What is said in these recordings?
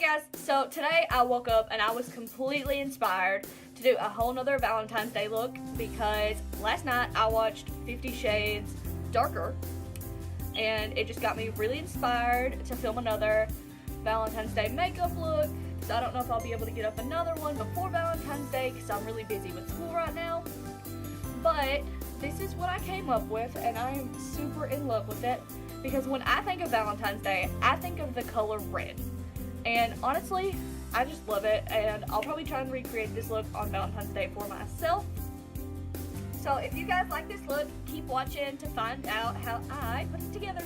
Hey guys, so today I woke up and I was completely inspired to do a whole nother Valentine's Day look because last night I watched 50 Shades Darker and it just got me really inspired to film another Valentine's Day makeup look. So I don't know if I'll be able to get up another one before Valentine's Day because I'm really busy with school right now. But this is what I came up with and I am super in love with it because when I think of Valentine's Day, I think of the color red. And honestly, I just love it, and I'll probably try and recreate this look on Valentine's Day for myself. So if you guys like this look, keep watching to find out how I put it together.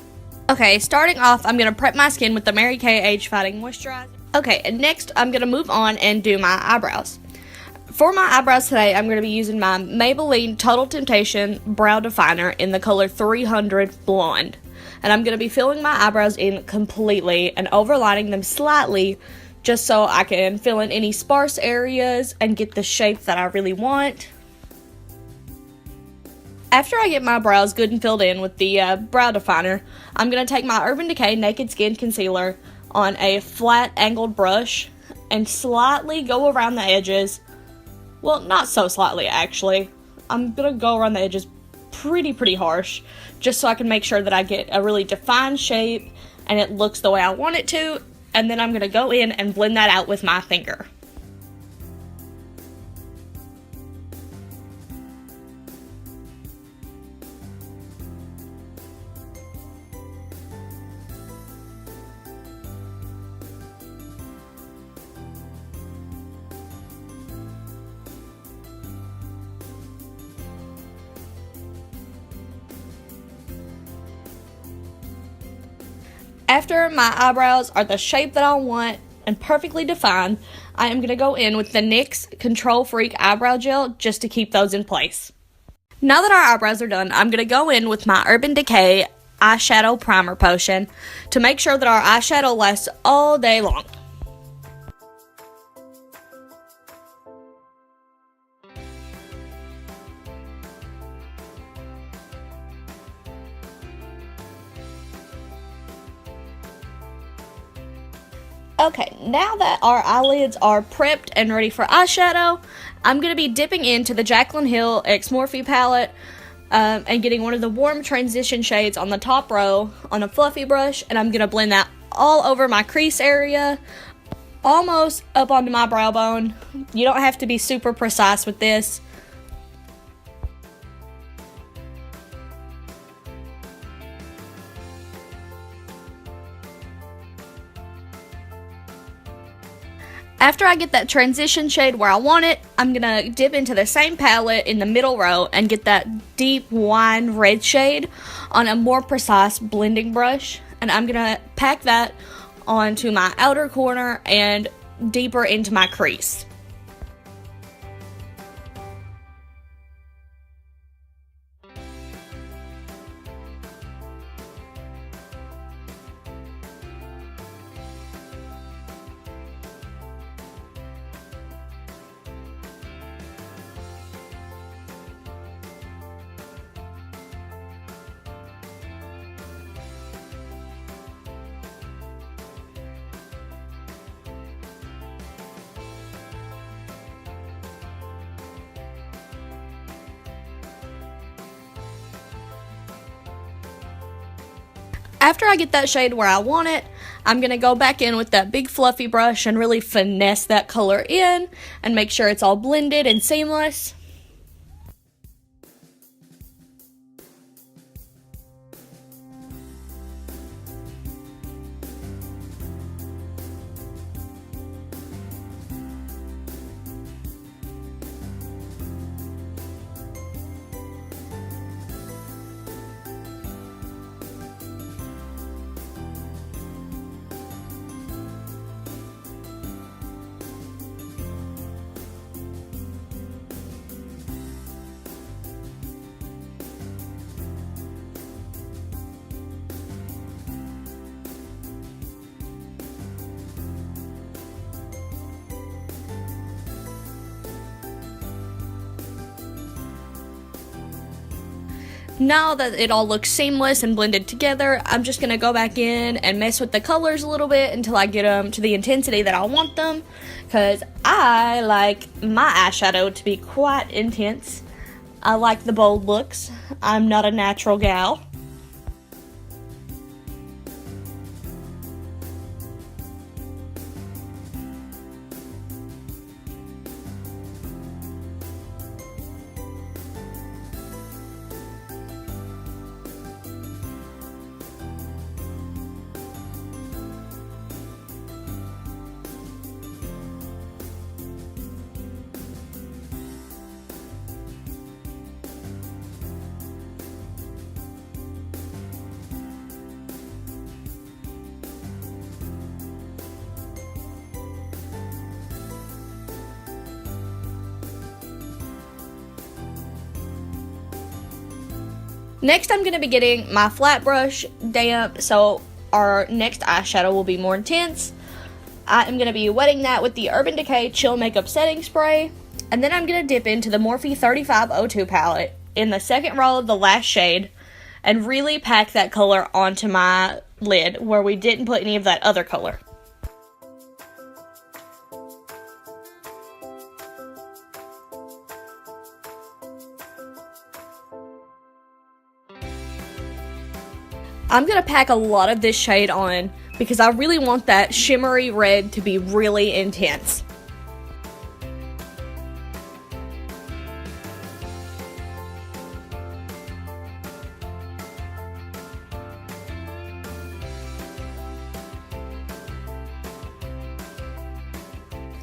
Okay, starting off, I'm going to prep my skin with the Mary Kay Age Fighting Moisturizer. Okay, and next I'm going to move on and do my eyebrows. For my eyebrows today, I'm going to be using my Maybelline Total Temptation Brow Definer in the color 300 Blonde. And I'm going to be filling my eyebrows in completely and overlining them slightly just so I can fill in any sparse areas and get the shape that I really want. After I get my brows good and filled in with the brow definer, I'm going to take my Urban Decay Naked Skin Concealer on a flat angled brush and slightly go around the edges. Well, not so slightly actually. I'm going to go around the edges pretty harsh, just so I can make sure that I get a really defined shape and it looks the way I want it to, and then I'm going to go in and blend that out with my finger. After my eyebrows are the shape that I want and perfectly defined, I am going to go in with the NYX Control Freak Eyebrow Gel just to keep those in place. Now that our eyebrows are done, I'm going to go in with my Urban Decay Eyeshadow Primer Potion to make sure that our eyeshadow lasts all day long. Okay, now that our eyelids are prepped and ready for eyeshadow, I'm going to be dipping into the Jaclyn Hill X Morphe palette and getting one of the warm transition shades on the top row on a fluffy brush, and I'm going to blend that all over my crease area, almost up onto my brow bone. You don't have to be super precise with this. After I get that transition shade where I want it, I'm going to dip into the same palette in the middle row and get that deep wine red shade on a more precise blending brush. And I'm going to pack that onto my outer corner and deeper into my crease. After I get that shade where I want it, I'm going to go back in with that big fluffy brush and really finesse that color in and make sure it's all blended and seamless. Now that it all looks seamless and blended together, I'm just going to go back in and mess with the colors a little bit until I get them to the intensity that I want them, because I like my eyeshadow to be quite intense. I like the bold looks. I'm not a natural gal. Next, I'm going to be getting my flat brush damp, so our next eyeshadow will be more intense. I am going to be wetting that with the Urban Decay Chill Makeup Setting Spray, and then I'm going to dip into the Morphe 3502 palette in the second row of the last shade and really pack that color onto my lid where we didn't put any of that other color. I'm going to pack a lot of this shade on because I really want that shimmery red to be really intense.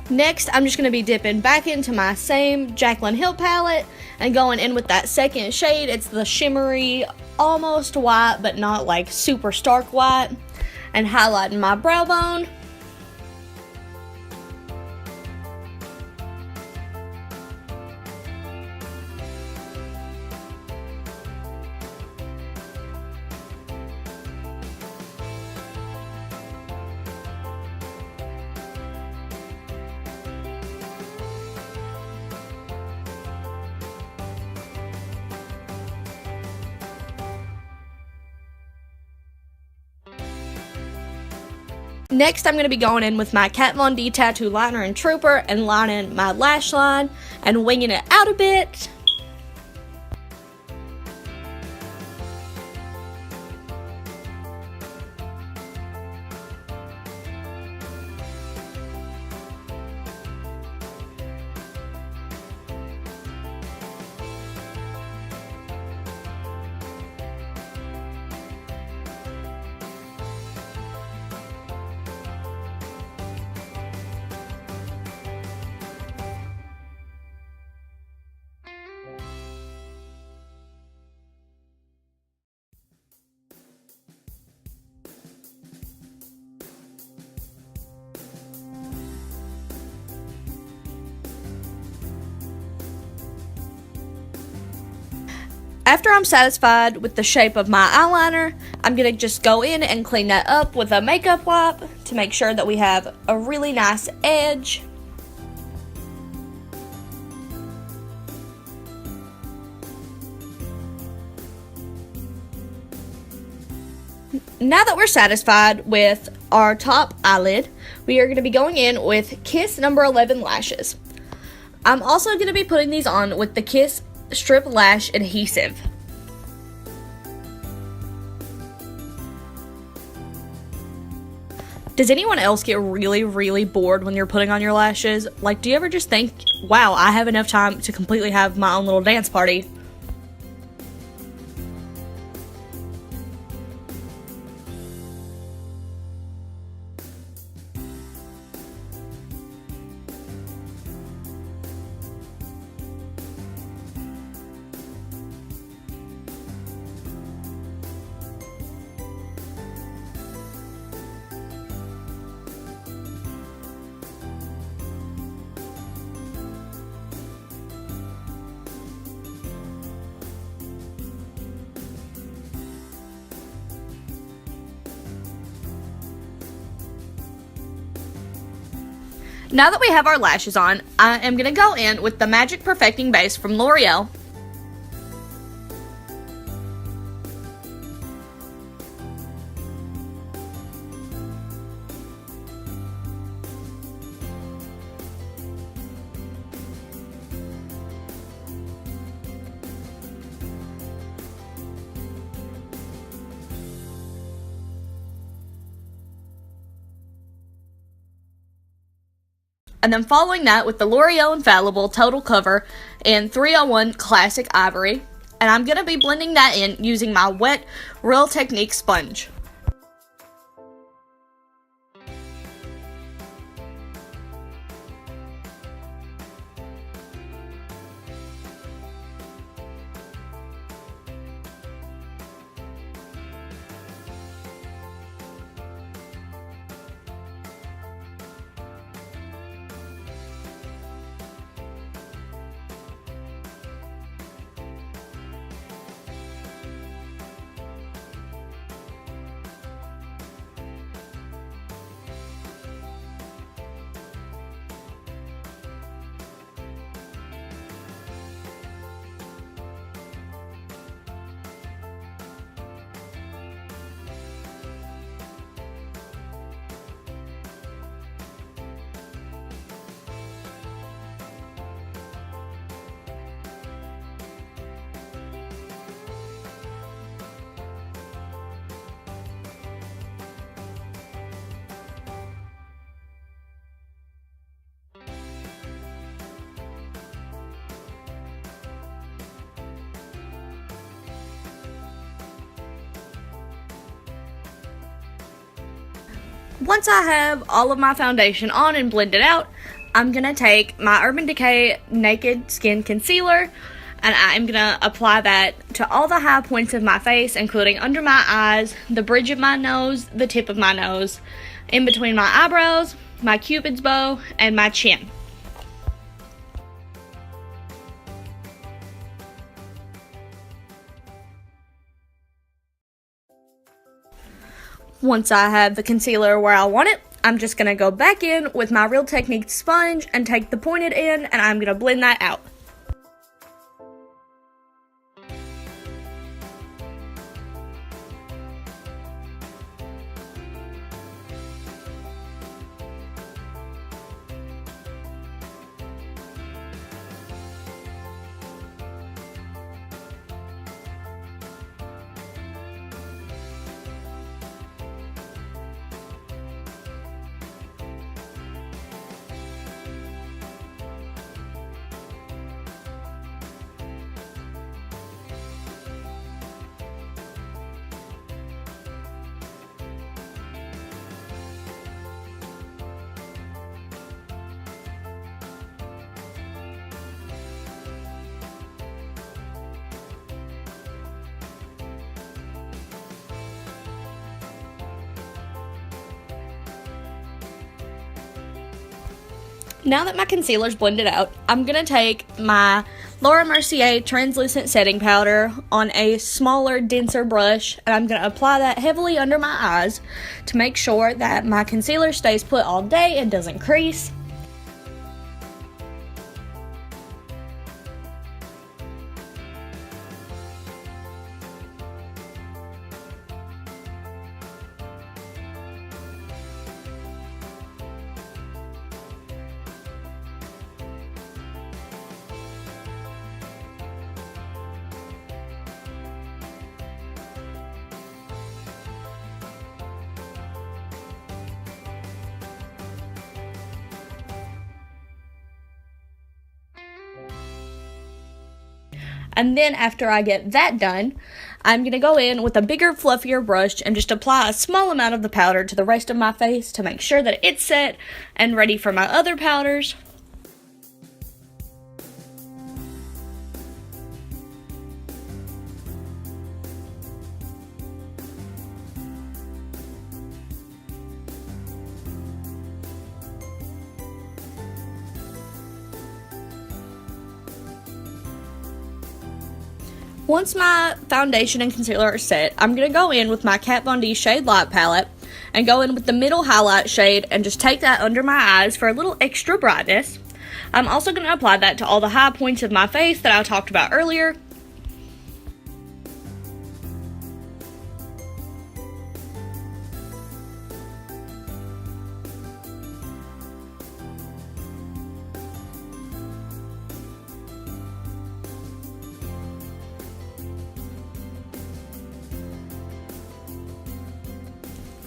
Next, I'm just going to be dipping back into my same Jaclyn Hill palette and going in with that second shade. It's the shimmery, almost white, but not like super stark white, and highlighting my brow bone. Next, I'm going to be going in with my Kat Von D Tattoo Liner and Trooper and lining my lash line and winging it out a bit. After I'm satisfied with the shape of my eyeliner, I'm going to just go in and clean that up with a makeup wipe to make sure that we have a really nice edge. Now that we're satisfied with our top eyelid, we are going to be going in with Kiss number 11 lashes. I'm also going to be putting these on with the Kiss Strip Lash Adhesive. Does anyone else get really bored when you're putting on your lashes? Like, do you ever just think, wow, I have enough time to completely have my own little dance party? Now that we have our lashes on, I am going to go in with the Magic Perfecting Base from L'Oreal. And then following that with the L'Oreal Infallible Total Cover in 301 Classic Ivory. And I'm going to be blending that in using my wet Real Technique sponge. Once I have all of my foundation on and blended out, I'm going to take my Urban Decay Naked Skin Concealer and I'm going to apply that to all the high points of my face, including under my eyes, the bridge of my nose, the tip of my nose, in between my eyebrows, my cupid's bow, and my chin. Once I have the concealer where I want it, I'm just going to go back in with my Real Technique sponge and take the pointed end, and I'm going to blend that out. Now that my concealer's blended out, I'm going to take my Laura Mercier translucent setting powder on a smaller, denser brush, and I'm going to apply that heavily under my eyes to make sure that my concealer stays put all day and doesn't crease. And then after I get that done, I'm going to go in with a bigger, fluffier brush and just apply a small amount of the powder to the rest of my face to make sure that it's set and ready for my other powders. Once my foundation and concealer are set, I'm going to go in with my Kat Von D Shade Light palette and go in with the middle highlight shade and just take that under my eyes for a little extra brightness. I'm also going to apply that to all the high points of my face that I talked about earlier.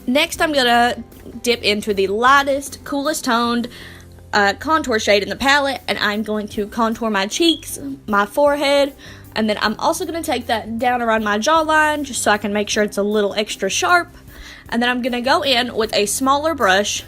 Next, I'm going to dip into the lightest, coolest toned contour shade in the palette, and I'm going to contour my cheeks, my forehead, and then I'm also going to take that down around my jawline just so I can make sure it's a little extra sharp. And then I'm going to go in with a smaller brush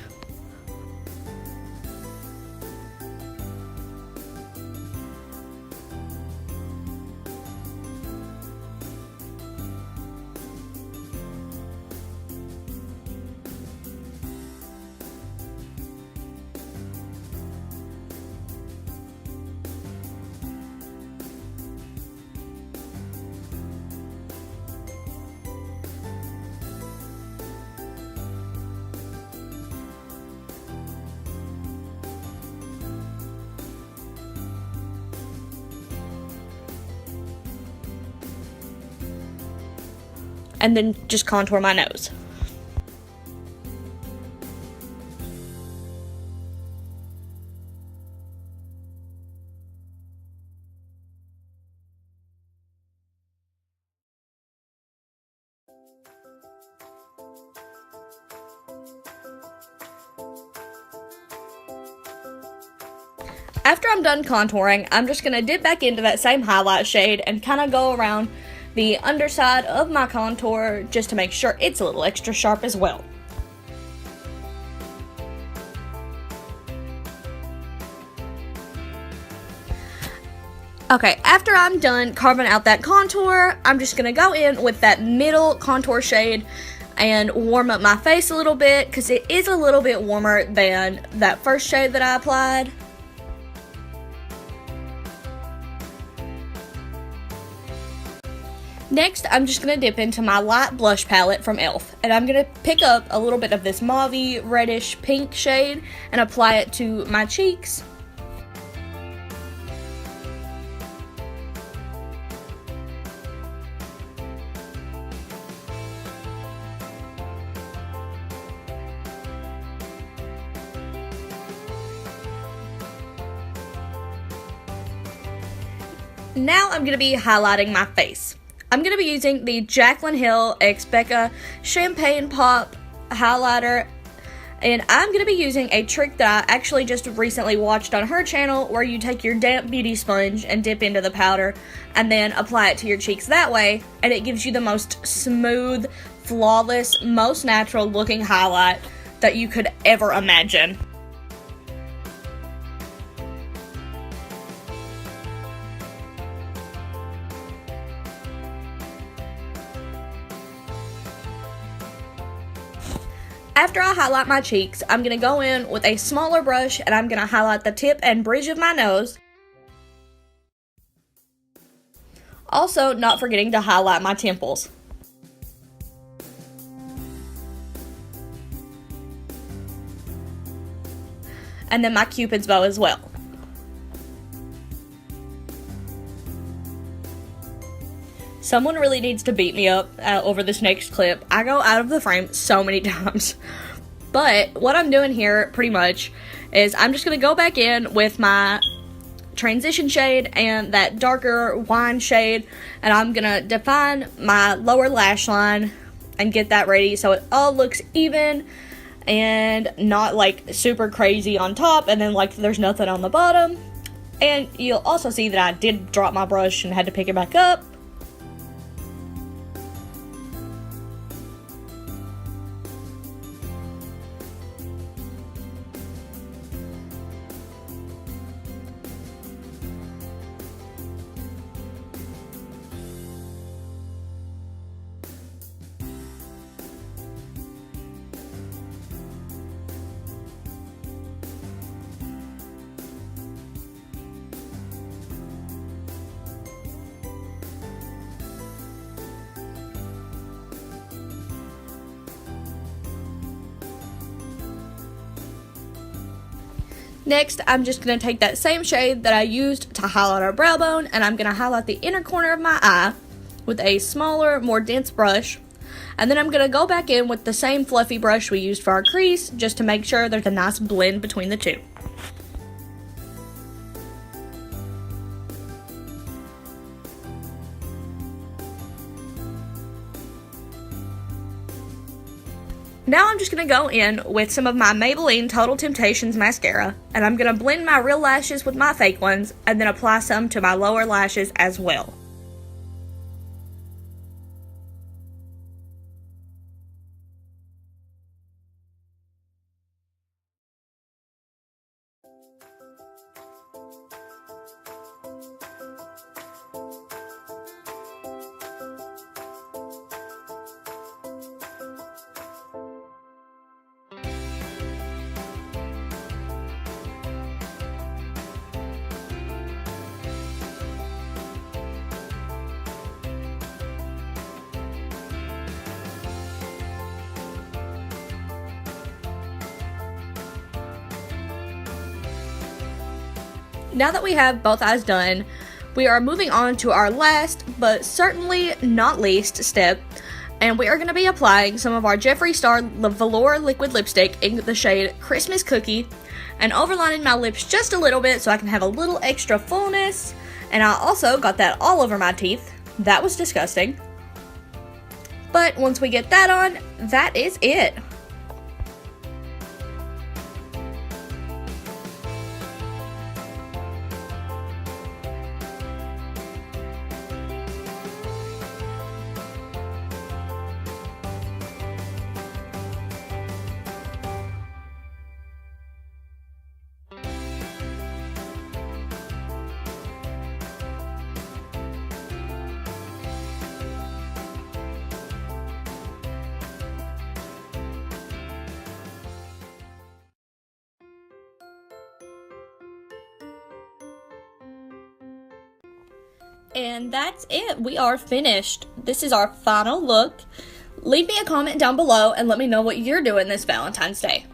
and then just contour my nose. After I'm done contouring, I'm just going to dip back into that same highlight shade and kind of go around the underside of my contour just to make sure it's a little extra sharp as well. Okay, after I'm done carving out that contour, I'm just going to go in with that middle contour shade and warm up my face a little bit because it is a little bit warmer than that first shade that I applied. Next, I'm just going to dip into my light blush palette from e.l.f. and I'm going to pick up a little bit of this mauve-y, reddish pink shade and apply it to my cheeks. Now I'm going to be highlighting my face. I'm going to be using the Jaclyn Hill X Becca Champagne Pop highlighter, and I'm going to be using a trick that I actually just recently watched on her channel where you take your damp beauty sponge and dip into the powder and then apply it to your cheeks that way, and it gives you the most smooth, flawless, most natural looking highlight that you could ever imagine. After I highlight my cheeks, I'm going to go in with a smaller brush and I'm going to highlight the tip and bridge of my nose. Also, not forgetting to highlight my temples. And then my Cupid's bow as well. Someone really needs to beat me up over this next clip. I go out of the frame so many times. But what I'm doing here pretty much is I'm just going to go back in with my transition shade and that darker wine shade, and I'm going to define my lower lash line and get that ready so it all looks even and not like super crazy on top and then like there's nothing on the bottom. And you'll also see that I did drop my brush and had to pick it back up. Next, I'm just going to take that same shade that I used to highlight our brow bone, and I'm going to highlight the inner corner of my eye with a smaller, more dense brush. And then I'm going to go back in with the same fluffy brush we used for our crease, just to make sure there's a nice blend between the two. Now I'm just going to go in with some of my Maybelline Total Temptations mascara, and I'm going to blend my real lashes with my fake ones, and then apply some to my lower lashes as well. Now that we have both eyes done, we are moving on to our last, but certainly not least step, and we are going to be applying some of our Jeffree Star Velour Liquid Lipstick in the shade Christmas Cookie, and overlining my lips just a little bit so I can have a little extra fullness, and I also got that all over my teeth. That was disgusting. But once we get that on, that is it. And that's it. We are finished. This is our final look. Leave me a comment down below and let me know what you're doing this Valentine's Day.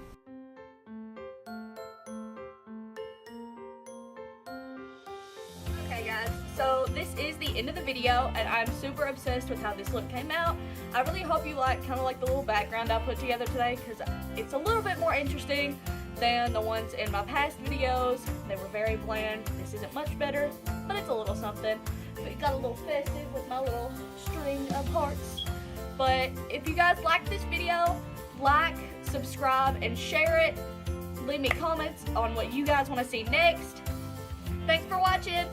Okay guys, so this is the end of the video and I'm super obsessed with how this look came out. I really hope you like kind of like the little background I put together today because it's a little bit more interesting than the ones in my past videos. They were very bland. This isn't much better, but it's a little something. It got a little festive with my little string of hearts. But if you guys like this video, like, subscribe, and share it. Leave me comments on what you guys want to see next. Thanks for watching.